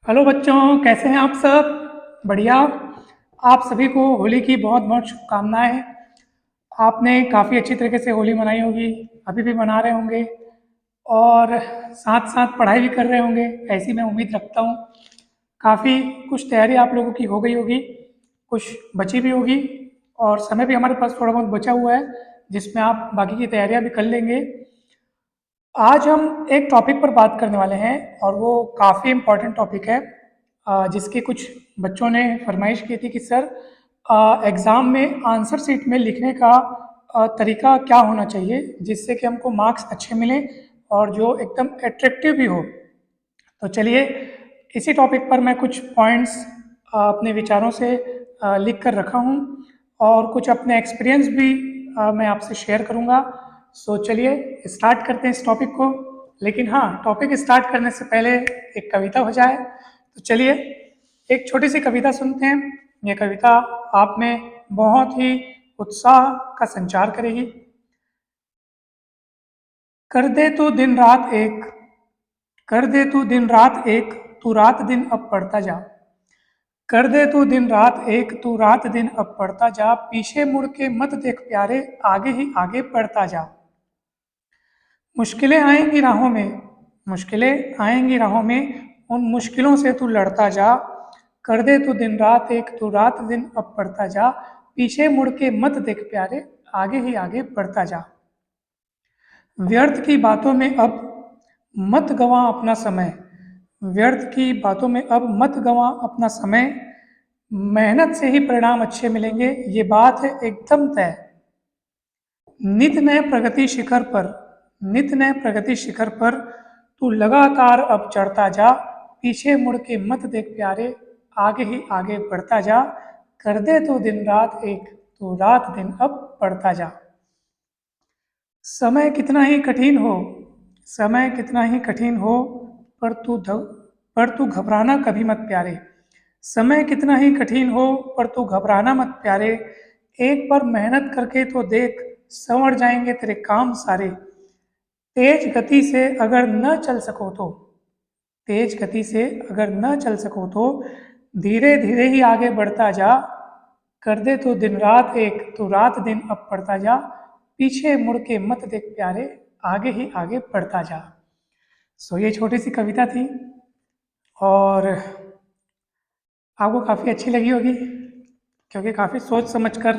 Hello बच्चों, कैसे हैं आप सब? बढ़िया। आप सभी को होली की बहुत बहुत शुभकामनाएं। आपने काफ़ी अच्छी तरीके से होली मनाई होगी, अभी भी मना रहे होंगे और साथ साथ पढ़ाई भी कर रहे होंगे, ऐसी मैं उम्मीद रखता हूँ। काफ़ी कुछ तैयारी आप लोगों की हो गई होगी, कुछ बची भी होगी और समय भी हमारे पास थोड़ा बहुत बचा हुआ है जिसमें आप बाकी की तैयारियां भी कर लेंगे। आज हम एक टॉपिक पर बात करने वाले हैं और वो काफ़ी इम्पोर्टेंट टॉपिक है, जिसकी कुछ बच्चों ने फरमाइश की थी कि सर एग्ज़ाम में आंसर शीट में लिखने का तरीका क्या होना चाहिए जिससे कि हमको मार्क्स अच्छे मिलें और जो एकदम एट्रैक्टिव भी हो। तो चलिए, इसी टॉपिक पर मैं कुछ पॉइंट्स अपने विचारों से लिख कर रखा हूँ और कुछ अपने एक्सपीरियंस भी मैं आपसे शेयर करूँगा। सो चलिए स्टार्ट करते हैं इस टॉपिक को। लेकिन हाँ, टॉपिक स्टार्ट करने से पहले एक कविता हो जाए। तो चलिए एक छोटी सी कविता सुनते हैं। ये कविता आप में बहुत ही उत्साह का संचार करेगी। कर दे तू दिन रात एक, कर दे तू दिन रात एक, तू रात दिन अब पढ़ता जा। कर दे तू दिन रात एक, तू रात दिन अब पढ़ता जा। पीछे मुड़ के मत देख प्यारे, आगे ही आगे बढ़ता जा। मुश्किलें आएंगी राहों में, मुश्किलें आएंगी राहों में, उन मुश्किलों से तू लड़ता जा। कर दे तू दिन रात एक, तू रात दिन अब पढ़ता जा। पीछे मुड़ के मत देख प्यारे, आगे ही आगे बढ़ता जा। व्यर्थ की बातों में अब मत गवा अपना समय, व्यर्थ की बातों में अब मत गवा अपना समय। मेहनत से ही परिणाम अच्छे मिलेंगे, ये बात है एकदम तय। नित नए प्रगति शिखर पर, नित नए प्रगति शिखर पर तू लगातार अब चढ़ता जा। पीछे मुड़ के मत देख प्यारे, आगे ही आगे बढ़ता जा। कर दे तू दिन रात एक, तू रात दिन अब पढ़ता जा। समय कितना ही कठिन हो, समय कितना ही कठिन हो, पर पर तू घबराना कभी मत प्यारे। समय कितना ही कठिन हो, पर तू घबराना मत प्यारे। एक बार मेहनत करके तो देख, संवर जाएंगे तेरे काम सारे। तेज गति से अगर न चल सको तो, तेज गति से अगर न चल सको तो धीरे धीरे ही आगे बढ़ता जा। कर दे तो दिन रात एक, तो रात दिन अब पढ़ता जा। पीछे मुड़ के मत देख प्यारे, आगे ही आगे बढ़ता जा। सो ये छोटी सी कविता थी और आपको काफ़ी अच्छी लगी होगी क्योंकि काफ़ी सोच समझ कर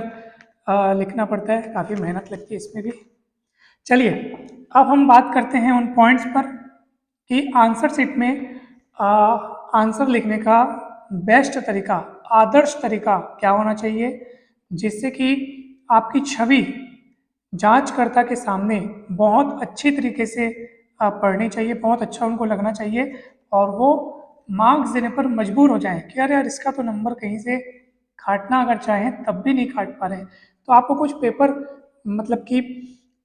लिखना पड़ता है, काफ़ी मेहनत लगती है इसमें भी। चलिए अब हम बात करते हैं उन पॉइंट्स पर कि आंसर शीट में आंसर लिखने का बेस्ट तरीका, आदर्श तरीका क्या होना चाहिए जिससे कि आपकी छवि जांचकर्ता के सामने बहुत अच्छी तरीके से पढ़नी चाहिए, बहुत अच्छा उनको लगना चाहिए और वो मार्क्स देने पर मजबूर हो जाएं कि अरे यार इसका तो नंबर कहीं से काटना अगर चाहें तब भी नहीं काट पा रहे हैं। तो आपको कुछ पेपर, मतलब कि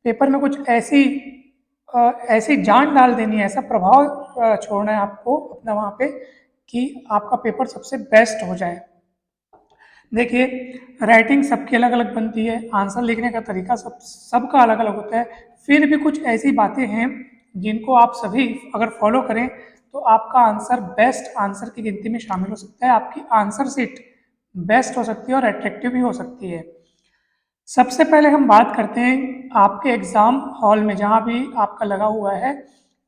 पेपर में कुछ ऐसी जान डाल देनी है, ऐसा प्रभाव छोड़ना है आपको अपना वहाँ पे कि आपका पेपर सबसे बेस्ट हो जाए। देखिए, राइटिंग सबकी अलग अलग बनती है, आंसर लिखने का तरीका सबका अलग अलग होता है। फिर भी कुछ ऐसी बातें हैं जिनको आप सभी अगर फॉलो करें तो आपका आंसर बेस्ट आंसर की गिनती में शामिल हो सकता है, आपकी आंसर शीट बेस्ट हो सकती है और अट्रैक्टिव भी हो सकती है। सबसे पहले हम बात करते हैं आपके एग्ज़ाम हॉल में, जहाँ भी आपका लगा हुआ है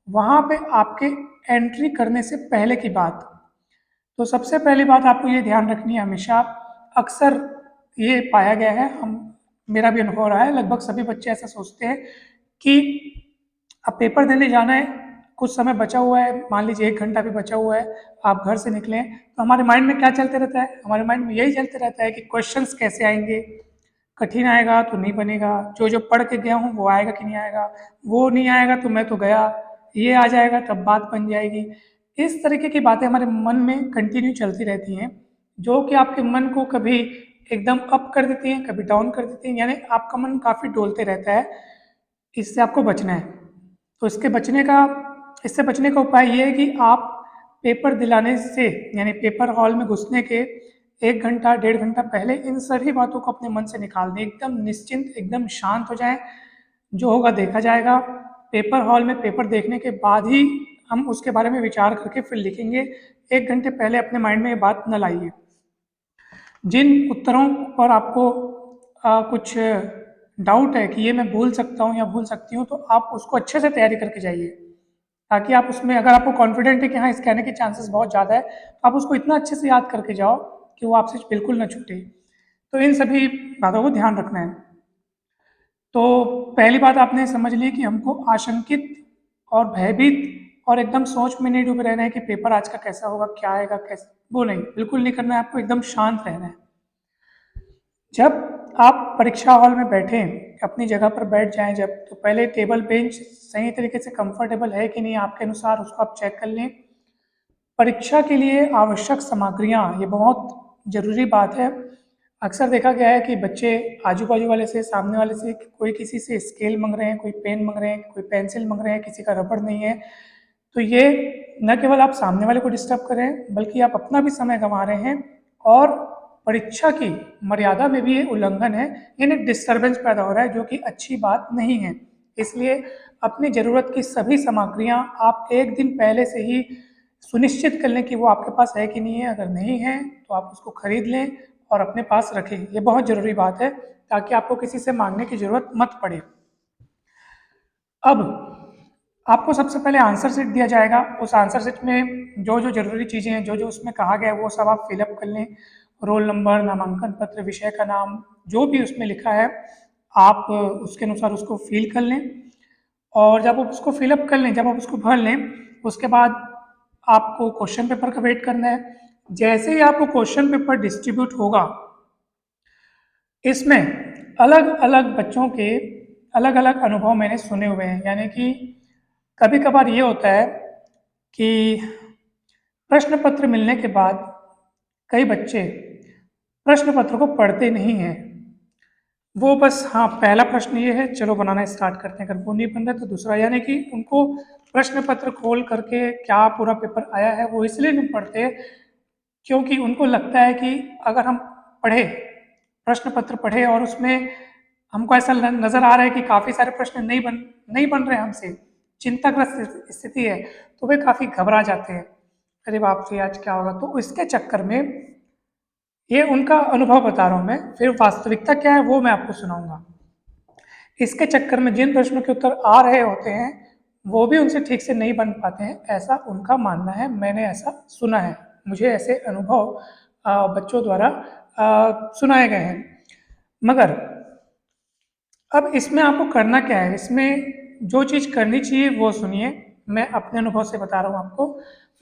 वहाँ पे आपके एंट्री करने से पहले की बात। तो सबसे पहली बात आपको ये ध्यान रखनी है हमेशा, अक्सर ये पाया गया है, हम मेरा भी अनुभव रहा है, लगभग सभी बच्चे ऐसा सोचते हैं कि अब पेपर देने जाना है, कुछ समय बचा हुआ है, मान लीजिए 1 घंटा भी बचा हुआ है, आप घर से निकले तो हमारे माइंड में क्या चलते रहता है, हमारे माइंड में यही चलते रहता है कि क्वेश्चंस कैसे आएंगे, कठिन आएगा तो नहीं बनेगा, जो जो पढ़ के गया हूँ वो आएगा कि नहीं आएगा, वो नहीं आएगा तो मैं तो गया, ये आ जाएगा तब बात बन जाएगी। इस तरीके की बातें हमारे मन में कंटिन्यू चलती रहती हैं जो कि आपके मन को कभी एकदम अप कर देती हैं, कभी डाउन कर देती हैं, यानी आपका मन काफ़ी डोलते रहता है। इससे आपको बचना है। तो इससे बचने का उपाय ये है कि आप पेपर दिलाने से, यानी पेपर हॉल में घुसने के 1 घंटा 1.5 घंटा पहले इन सभी बातों को अपने मन से निकाल दें, एकदम निश्चिंत, एकदम शांत हो जाएं। जो होगा देखा जाएगा। पेपर हॉल में पेपर देखने के बाद ही हम उसके बारे में विचार करके फिर लिखेंगे। 1 घंटे पहले अपने माइंड में ये बात न लाइए। जिन उत्तरों पर आपको कुछ डाउट है कि ये मैं भूल सकता हूँ या भूल सकती हूँ, तो आप उसको अच्छे से तैयारी करके जाइए, ताकि आप उसमें, अगर आपको कॉन्फिडेंट है कि हाँ इसके आने के चांसेस बहुत ज़्यादा है, तो आप उसको इतना अच्छे से याद करके जाओ कि वो आपसे बिल्कुल ना छूटे। तो इन सभी बातों को ध्यान रखना है। तो पहली बात आपने समझ ली कि हमको आशंकित और भयभीत और एकदम सोच में नहीं डूबे रहना है कि पेपर आज का कैसा होगा, क्या आएगा, कैसे, वो नहीं, बिल्कुल नहीं करना है। आपको एकदम शांत रहना है। जब आप परीक्षा हॉल में बैठें, अपनी जगह पर बैठ जाएं जब, तो पहले टेबल बेंच सही तरीके से कंफर्टेबल है कि नहीं आपके अनुसार, उसको आप चेक कर लें। परीक्षा के लिए आवश्यक सामग्रियां, ये बहुत ज़रूरी बात है। अक्सर देखा गया है कि बच्चे आजू बाजू वाले से, सामने वाले से, कोई किसी से स्केल मांग रहे हैं, कोई पेन मांग रहे हैं, कोई पेंसिल मांग रहे हैं, किसी का रबड़ नहीं है। तो ये न केवल आप सामने वाले को डिस्टर्ब कर रहे हैं, बल्कि आप अपना भी समय गंवा रहे हैं और परीक्षा की मर्यादा में भी ये उल्लंघन है, यानी डिस्टर्बेंस पैदा हो रहा है, जो कि अच्छी बात नहीं है। इसलिए अपनी ज़रूरत की सभी सामग्रियां आप 1 दिन पहले से ही सुनिश्चित कर लें कि वो आपके पास है कि नहीं है। अगर नहीं है तो आप उसको खरीद लें और अपने पास रखें। ये बहुत ज़रूरी बात है, ताकि आपको किसी से मांगने की ज़रूरत मत पड़े। अब आपको सबसे पहले आंसर शीट दिया जाएगा। उस आंसर शीट में जो जो ज़रूरी चीज़ें हैं, जो जो उसमें कहा गया है, वो सब आप फिलअप कर लें। रोल नंबर, नामांकन पत्र, विषय का नाम, जो भी उसमें लिखा है, आप उसके अनुसार उसको फिल कर लें। और जब आप उसको फिलअप कर लें, जब आप उसको भर लें, उसके बाद आपको क्वेश्चन पेपर का वेट करना है। जैसे ही आपको क्वेश्चन पेपर डिस्ट्रीब्यूट होगा, इसमें अलग अलग बच्चों के अलग अलग अनुभव मैंने सुने हुए हैं। यानी कि कभी कभार ये होता है कि प्रश्न पत्र मिलने के बाद कई बच्चे प्रश्न पत्र को पढ़ते नहीं हैं। वो बस, हाँ पहला प्रश्न ये है, चलो बनाना स्टार्ट करते हैं, अगर वो नहीं बन रहा तो दूसरा। यानी कि उनको प्रश्न पत्र खोल करके क्या पूरा पेपर आया है वो इसलिए नहीं पढ़ते, क्योंकि उनको लगता है कि अगर हम पढ़े, प्रश्न पत्र पढ़े और उसमें हमको ऐसा नज़र आ रहा है कि काफ़ी सारे प्रश्न नहीं बन रहे हमसे, चिंताग्रस्त स्थिति है, तो वे काफ़ी घबरा जाते हैं, अरे बाप रे आज क्या होगा। तो इसके चक्कर में, ये उनका अनुभव बता रहा हूँ मैं, फिर वास्तविकता क्या है वो मैं आपको सुनाऊंगा। इसके चक्कर में जिन प्रश्नों के उत्तर आ रहे होते हैं वो भी उनसे ठीक से नहीं बन पाते हैं, ऐसा उनका मानना है। मैंने ऐसा सुना है, मुझे ऐसे अनुभव बच्चों द्वारा सुनाए गए हैं। मगर अब इसमें आपको करना क्या है, इसमें जो चीज़ करनी चाहिए वो सुनिए, मैं अपने अनुभव से बता रहा हूँ आपको।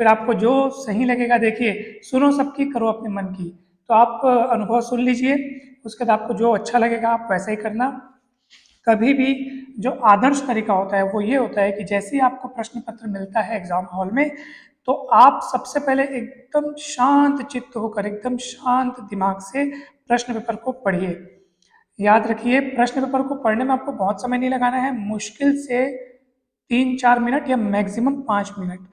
फिर आपको जो सही लगेगा, देखिए सुनो सबकी, करो अपने मन की। तो आप अनुभव सुन लीजिए, उसके बाद आपको जो अच्छा लगेगा आप वैसा ही करना। कभी भी जो आदर्श तरीका होता है वो ये होता है कि जैसे ही आपको प्रश्न पत्र मिलता है एग्जाम हॉल में, तो आप सबसे पहले एकदम शांत चित्त होकर, एकदम शांत दिमाग से प्रश्न पेपर को पढ़िए। याद रखिए, प्रश्न पेपर को पढ़ने में आपको बहुत समय नहीं लगाना है, मुश्किल से 3-4 मिनट या मैक्सिमम 5 मिनट।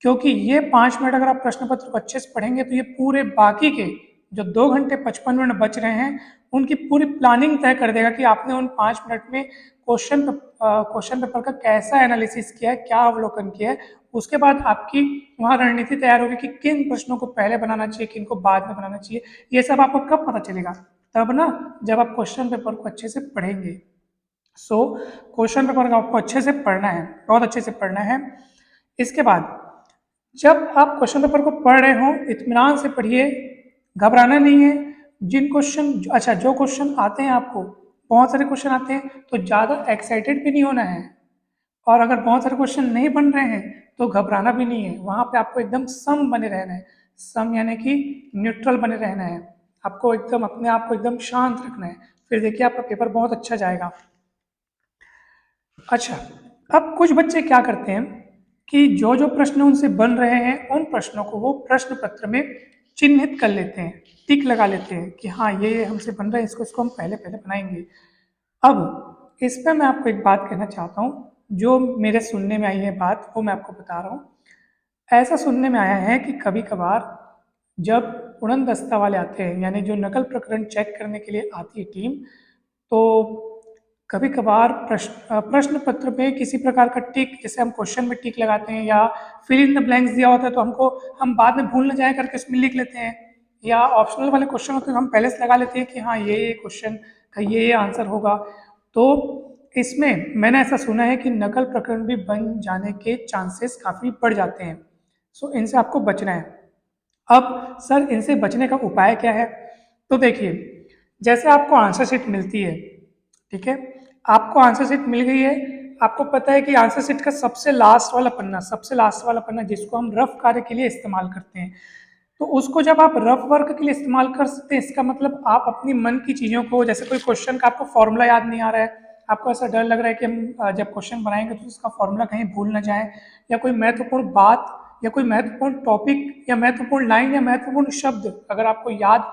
क्योंकि ये 5 मिनट अगर आप प्रश्न पत्र को अच्छे से पढ़ेंगे तो ये पूरे बाकी के जो 2 घंटे 55 मिनट बच रहे हैं उनकी पूरी प्लानिंग तय कर देगा कि आपने उन 5 मिनट में क्वेश्चन पेपर का कैसा एनालिसिस किया है, क्या अवलोकन किया है। उसके बाद आपकी वहाँ रणनीति तैयार होगी कि किन प्रश्नों को पहले बनाना चाहिए, किन को बाद में बनाना चाहिए। ये सब आपको कब पता चलेगा, तब ना, जब आप क्वेश्चन पेपर को अच्छे से पढ़ेंगे। सो क्वेश्चन पेपर को आपको अच्छे से पढ़ना है, बहुत अच्छे से पढ़ना है। इसके बाद जब आप क्वेश्चन पेपर को पढ़ रहे हो, इत्मीनान से पढ़िए, घबराना नहीं है। जिन क्वेश्चन, अच्छा जो क्वेश्चन आते हैं, आपको बहुत सारे क्वेश्चन आते हैं, तो ज़्यादा एक्साइटेड भी नहीं होना है। और अगर बहुत सारे क्वेश्चन नहीं बन रहे हैं तो घबराना भी नहीं है। वहाँ पे आपको एकदम सम बने रहना है। सम यानी कि न्यूट्रल बने रहना है। आपको एकदम अपने आप को एकदम शांत रखना है। फिर देखिए आपका पेपर बहुत अच्छा जाएगा। अच्छा, अब कुछ बच्चे क्या करते हैं कि जो जो प्रश्न उनसे बन रहे हैं उन प्रश्नों को वो प्रश्न पत्र में चिन्हित कर लेते हैं, टिक लगा लेते हैं कि हाँ ये हमसे बन रहा है, इसको हम पहले पहले बनाएंगे। अब इस पर मैं आपको एक बात कहना चाहता हूँ, जो मेरे सुनने में आई है बात, वो मैं आपको बता रहा हूँ। ऐसा सुनने में आया है कि कभी कभार जब उड़न दस्ता वाले आते हैं, यानी जो नकल प्रकरण चेक करने के लिए आती है टीम, तो कभी कभार प्रश्न पत्र में किसी प्रकार का टिक, जैसे हम क्वेश्चन में टिक लगाते हैं या फिल इन द ब्लैंक्स दिया होता है तो हम बाद में भूल न जाए करके उसमें लिख लेते हैं, या ऑप्शनल वाले क्वेश्चन होते हैं तो हम पहले से लगा लेते हैं कि हाँ ये क्वेश्चन का ये आंसर होगा। तो इसमें मैंने ऐसा सुना है कि नकल प्रकरण भी बन जाने के चांसेस काफ़ी बढ़ जाते हैं। सो इनसे आपको बचना है। अब सर इनसे बचने का उपाय क्या है? तो देखिए, जैसे आपको आंसर शीट मिलती है, ठीक है, आपको आंसर शीट मिल गई है, आपको पता है कि आंसर शीट का सबसे लास्ट वाला पन्ना जिसको हम रफ कार्य के लिए इस्तेमाल करते हैं, तो उसको जब आप रफ वर्क के लिए इस्तेमाल कर सकते हैं, इसका मतलब आप अपनी मन की चीज़ों को, जैसे कोई क्वेश्चन का आपको फॉर्मूला याद नहीं आ रहा है, आपको ऐसा डर लग रहा है कि हम जब क्वेश्चन बनाएंगे तो उसका फॉर्मूला कहीं भूल ना जाए, या कोई महत्वपूर्ण बात या कोई महत्वपूर्ण टॉपिक या महत्वपूर्ण लाइन या महत्वपूर्ण शब्द अगर आपको याद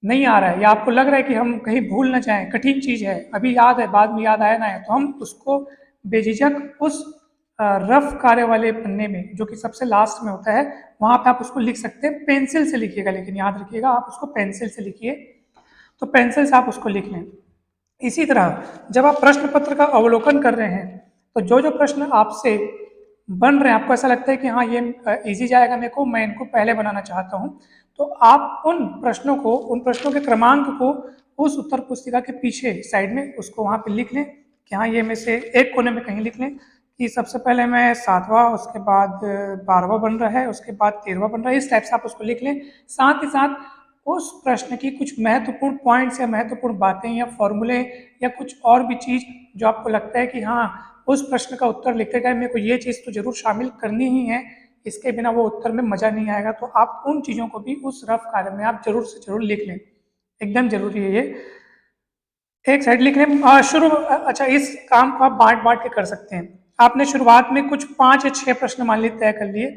नहीं आ रहा है, या आपको लग रहा है कि हम कहीं भूल ना जाएं, कठिन चीज़ है, अभी याद है बाद में याद आया ना है, तो हम उसको बेझिझक उस रफ कार्य वाले पन्ने में जो कि सबसे लास्ट में होता है वहाँ पे आप उसको लिख सकते हैं। पेंसिल से लिखिएगा, लेकिन याद रखिएगा आप उसको पेंसिल से लिखिए, तो पेंसिल से आप उसको लिख लें। इसी तरह जब आप प्रश्न पत्र का अवलोकन कर रहे हैं तो जो जो प्रश्न आपसे बन रहे हैं, आपको ऐसा लगता है कि हाँ ये इजी जाएगा मेरे को, मैं इनको पहले बनाना चाहता हूँ, तो आप उन प्रश्नों के क्रमांक को उस उत्तर पुस्तिका के पीछे साइड में उसको वहाँ पे लिख लें कि हाँ ये में से एक कोने में कहीं लिख लें कि सबसे पहले मैं 7वां, उसके बाद 12वां बन रहा है, उसके बाद 13वां बन रहा है, इस टाइप से आप उसको लिख लें। साथ ही साथ उस प्रश्न की कुछ महत्वपूर्ण पॉइंट्स या महत्वपूर्ण बातें या फॉर्मूले या कुछ और भी चीज़ जो आपको लगता है कि हाँ उस प्रश्न का उत्तर लिखते टाइम मेरे को ये चीज़ तो जरूर शामिल करनी ही है, इसके बिना वो उत्तर में मज़ा नहीं आएगा, तो आप उन चीज़ों को भी उस रफ कार्य में आप जरूर से जरूर लिख लें, एकदम जरूरी है ये। एक साइड लिख लें अच्छा, इस काम को आप बांट बांट के कर सकते हैं। आपने शुरुआत में कुछ 5 या 6 प्रश्न मान लीजिए तय कर लिए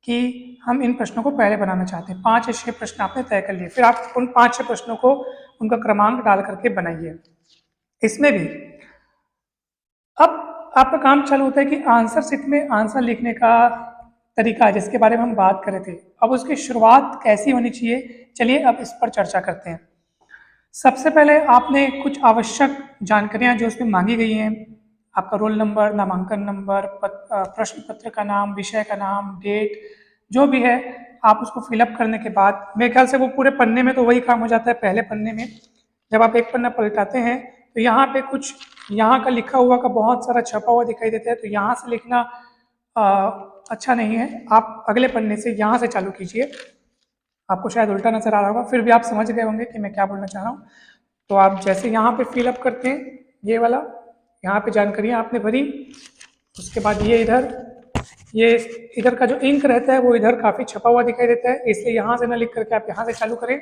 कि हम इन प्रश्नों को पहले बनाना चाहते हैं, 5 या 6 प्रश्न आपने तय कर लिए, फिर आप उन 5-6 प्रश्नों को उनका क्रमांक डाल करके बनाइए। इसमें भी अब आपका काम चालू होता है कि आंसर शीट में आंसर लिखने का तरीका जिसके बारे में हम बात कर रहे थे, अब उसकी शुरुआत कैसी होनी चाहिए, चलिए अब इस पर चर्चा करते हैं। सबसे पहले आपने कुछ आवश्यक जानकारियां जो उसमें मांगी गई हैं, आपका रोल नंबर, नामांकन नंबर, प्रश्न पत्र का नाम, विषय का नाम, डेट, जो भी है आप उसको फिलअप करने के बाद मेरे ख्याल से वो पूरे पन्ने में तो वही काम हो जाता है। पहले पन्ने में जब आप एक पन्ना पलटाते हैं तो यहाँ पे कुछ यहाँ का लिखा हुआ का बहुत सारा छपा हुआ दिखाई देता है, तो यहाँ से लिखना अच्छा नहीं है, आप अगले पन्ने से यहाँ से चालू कीजिए। आपको शायद उल्टा नजर आ रहा होगा, फिर भी आप समझ गए होंगे कि मैं क्या बोलना चाह रहा हूँ। तो आप जैसे यहाँ पे फिलअप करते हैं ये वाला, यहाँ पे जानकारियाँ आपने भरी, उसके बाद ये इधर का जो इंक रहता है वो इधर काफ़ी छपा हुआ दिखाई देता है, इसलिए यहाँ से ना लिख करके आप यहाँ से चालू करें।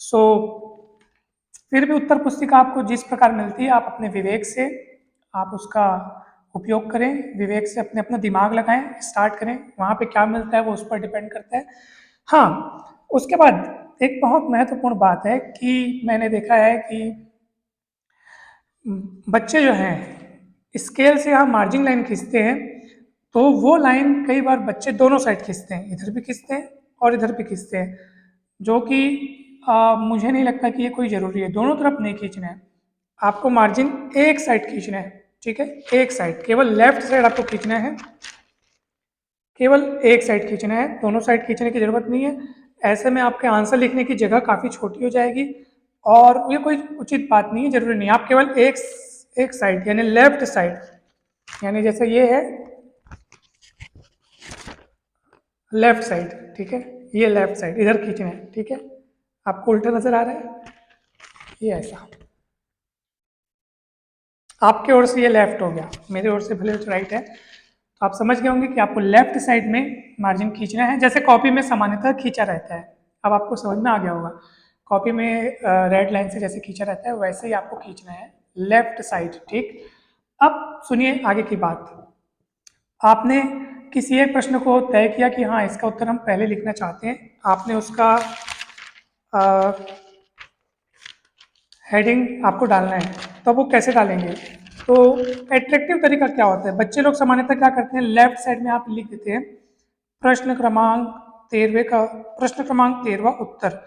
सो फिर भी उत्तर पुस्तिका आपको जिस प्रकार मिलती है आप अपने विवेक से आप उसका उपयोग करें, विवेक से अपने अपना दिमाग लगाएं, स्टार्ट करें, वहाँ पे क्या मिलता है वो उस पर डिपेंड करता है। हाँ, उसके बाद एक बहुत महत्वपूर्ण बात है कि मैंने देखा है कि बच्चे जो हैं स्केल से यहाँ मार्जिन लाइन खींचते हैं, तो वो लाइन कई बार बच्चे दोनों साइड खींचते हैं, इधर भी खींचते हैं और इधर भी खींचते हैं, जो कि मुझे नहीं लगता कि ये कोई ज़रूरी है, दोनों तरफ नहीं खींचना है, आपको मार्जिन एक साइड खींचना है, ठीक है, एक साइड, केवल लेफ्ट साइड आपको खींचना है, केवल एक साइड खींचना है, दोनों साइड खींचने की जरूरत नहीं है। ऐसे में आपके आंसर लिखने की जगह काफ़ी छोटी हो जाएगी और ये कोई उचित बात नहीं है, जरूरी नहीं, आप केवल एक साइड यानी लेफ्ट साइड, यानी जैसे ये है लेफ्ट साइड, ठीक है, ये लेफ्ट साइड इधर खींचना है, ठीक है, आपको उल्टा नजर आ रहा है, ये ऐसा, आपके ओर से ये लेफ्ट हो गया, मेरे ओर से भले राइट है, तो आप समझ गए होंगे कि आपको लेफ्ट साइड में मार्जिन खींचना है, जैसे कॉपी में सामान्यतः खींचा रहता है, अब आपको समझ में आ गया होगा, कॉपी में रेड लाइन से जैसे खींचा रहता है वैसे ही आपको खींचना है लेफ्ट साइड, ठीक। अब सुनिए आगे की बात, आपने किसी एक प्रश्न को तय किया कि हाँ इसका उत्तर हम पहले लिखना चाहते हैं, आपने उसका हेडिंग आपको डालना है, तो वो कैसे डालेंगे, तो एट्रैक्टिव तरीका क्या होता है, बच्चे लोग सामान्यतः क्या करते हैं, लेफ्ट साइड में आप लिख देते हैं प्रश्न क्रमांक 13वां उत्तर।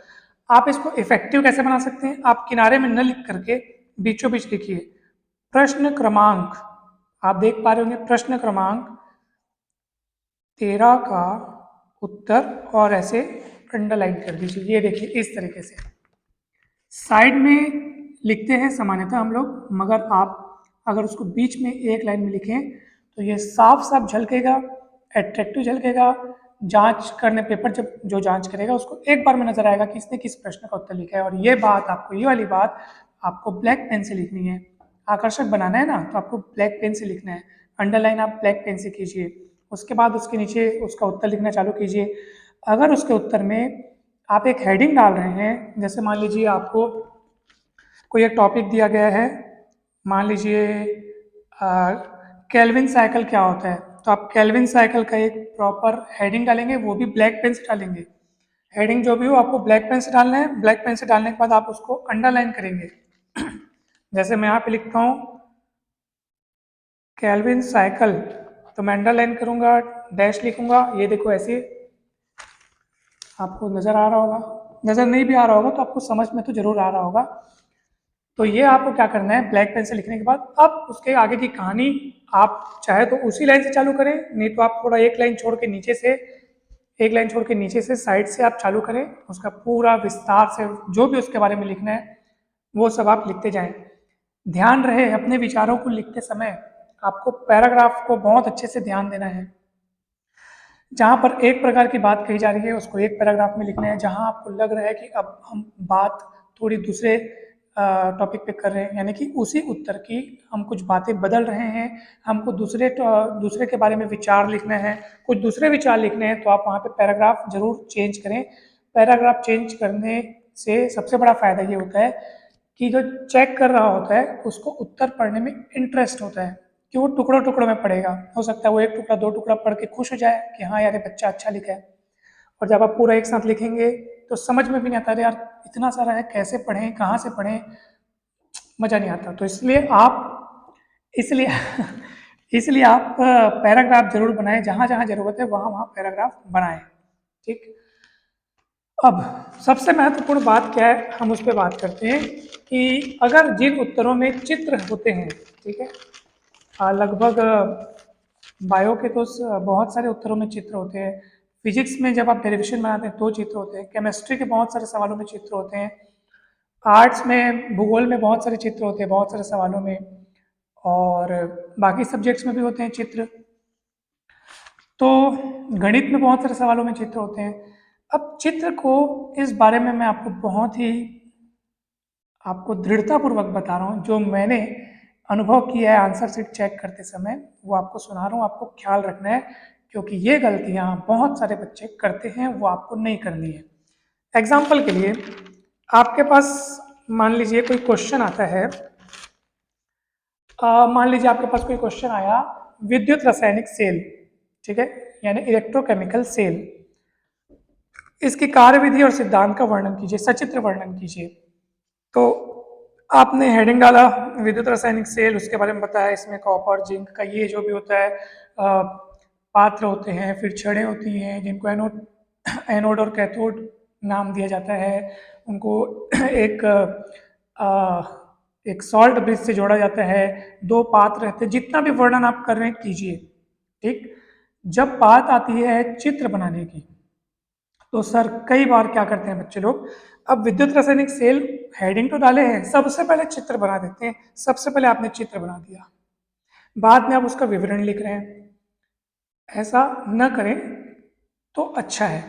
आप इसको इफेक्टिव कैसे बना सकते हैं, आप किनारे में न लिख करके बीचों बीच लिखिए। प्रश्न क्रमांक, आप देख पा रहे होंगे, प्रश्न क्रमांक 13 का उत्तर, और ऐसे अंडरलाइन कर दीजिए। ये देखिए इस तरीके से साइड में लिखते हैं सामान्यतः हम लोग, मगर आप अगर उसको बीच में एक लाइन में लिखें तो ये साफ साफ झलकेगा, एट्रैक्टिव झलकेगा। जांच करने पेपर जब जो जांच करेगा उसको एक बार में नजर आएगा कि इसने किस प्रश्न का उत्तर लिखा है। और ये बात आपको, ये वाली बात आपको ब्लैक पेन से लिखनी है। आकर्षक बनाना है ना, तो आपको ब्लैक पेन से लिखना है। अंडरलाइन आप ब्लैक पेन से कीजिए। उसके बाद उसके नीचे उसका उत्तर लिखना चालू कीजिए। अगर उसके उत्तर में आप एक हेडिंग डाल रहे हैं, जैसे मान लीजिए आपको कोई एक टॉपिक दिया गया है, मान लीजिए केल्विन साइकिल क्या होता है, तो आप केल्विन साइकिल का एक प्रॉपर हेडिंग डालेंगे, वो भी ब्लैक पेन से डालेंगे। हेडिंग जो भी हो आपको ब्लैक पेन से डालना है। ब्लैक पेन से डालने के बाद आप उसको अंडरलाइन करेंगे। जैसे मैं यहाँ पे लिखता हूँ केल्विन साइकिल, तो मैं अंडरलाइन करूँगा, डैश लिखूंगा। ये देखो ऐसे आपको नज़र आ रहा होगा, नज़र नहीं भी आ रहा होगा तो आपको समझ में तो जरूर आ रहा होगा। तो ये आपको क्या करना है, ब्लैक पेन से लिखने के बाद अब उसके आगे की कहानी आप चाहे तो उसी लाइन से चालू करें, नहीं तो आप थोड़ा एक लाइन छोड़ के नीचे से, एक लाइन छोड़ के नीचे से साइड से आप चालू करें। उसका पूरा विस्तार से जो भी उसके बारे में लिखना है वो सब आप लिखते जाएं। ध्यान रहे अपने विचारों को लिखते समय आपको पैराग्राफ को बहुत अच्छे से ध्यान देना है। जहाँ पर एक प्रकार की बात कही जा रही है उसको एक पैराग्राफ में लिखना है। जहाँ आपको लग रहा है कि अब हम बात थोड़ी दूसरे टॉपिक पे कर रहे हैं, यानी कि उसी उत्तर की हम कुछ बातें बदल रहे हैं, हमको दूसरे के बारे में विचार लिखना है, कुछ दूसरे विचार लिखने हैं, तो आप वहाँ पे पैराग्राफ जरूर चेंज करें। पैराग्राफ चेंज करने से सबसे बड़ा फायदा ये होता है कि जो चेक कर रहा होता है उसको उत्तर पढ़ने में इंटरेस्ट होता है, कि वो टुकड़ों टुकड़ों में पढ़ेगा। हो सकता है वो एक टुकड़ा दो टुकड़ा पढ़ के खुश हो जाए कि हाँ यार ये बच्चा अच्छा लिखा है, और जब आप पूरा एक साथ लिखेंगे तो समझ में भी नहीं आता, अरे यार इतना सारा है, कैसे पढ़ें, कहाँ से पढ़ें, मज़ा नहीं आता। तो इसलिए इसलिए आप पैराग्राफ जरूर बनाएं, जहाँ जहाँ जरूरत है वहाँ वहाँ पैराग्राफ बनाएं। ठीक, अब सबसे महत्वपूर्ण बात क्या है, हम उस पर बात करते हैं कि अगर जिन उत्तरों में चित्र होते हैं, ठीक है, लगभग बायो के तो बहुत सारे उत्तरों में चित्र होते हैं। फिजिक्स में जब आप डेरिवेशन बनाते हैं तो चित्र होते हैं। केमिस्ट्री के बहुत सारे सवालों में चित्र होते हैं। आर्ट्स में, भूगोल में बहुत सारे चित्र होते हैं बहुत सारे सवालों में, और बाकी सब्जेक्ट्स में भी होते हैं चित्र। तो गणित में बहुत सारे सवालों में चित्र होते हैं। अब चित्र को, इस बारे में मैं आपको बहुत ही आपको दृढ़तापूर्वक बता रहा हूँ, जो मैंने अनुभव किया है आंसर शीट चेक करते समय, वो आपको सुना रहा हूँ। आपको ख्याल रखना है क्योंकि ये गलतियाँ बहुत सारे बच्चे करते हैं, वो आपको नहीं करनी है। एग्जाम्पल के लिए आपके पास मान लीजिए कोई क्वेश्चन आता है, मान लीजिए आपके पास कोई क्वेश्चन आया विद्युत रासायनिक सेल, ठीक है, यानी इलेक्ट्रोकेमिकल सेल, इसकी कार्यविधि और सिद्धांत का वर्णन कीजिए, सचित्र वर्णन कीजिए। तो आपने हेडिंग डाला विद्युत रासायनिक सेल, उसके बारे में बताया इसमें कॉपर जिंक का ये जो भी होता है पात्र होते हैं, फिर छड़ें होती हैं जिनको एनोड और कैथोड नाम दिया जाता है, उनको एक एक सॉल्ट ब्रिज से जोड़ा जाता है, दो पात्र रहते हैं, जितना भी वर्णन आप कर रहे हैं कीजिए। ठीक, जब बात आती है चित्र बनाने की तो सर कई बार क्या करते हैं बच्चे लोग, अब विद्युत रासायनिक सेल हेडिंग तो डाले हैं, सबसे पहले चित्र बना देते हैं। सबसे पहले आपने चित्र बना दिया, बाद में आप उसका विवरण लिख रहे हैं। ऐसा न करें तो अच्छा है।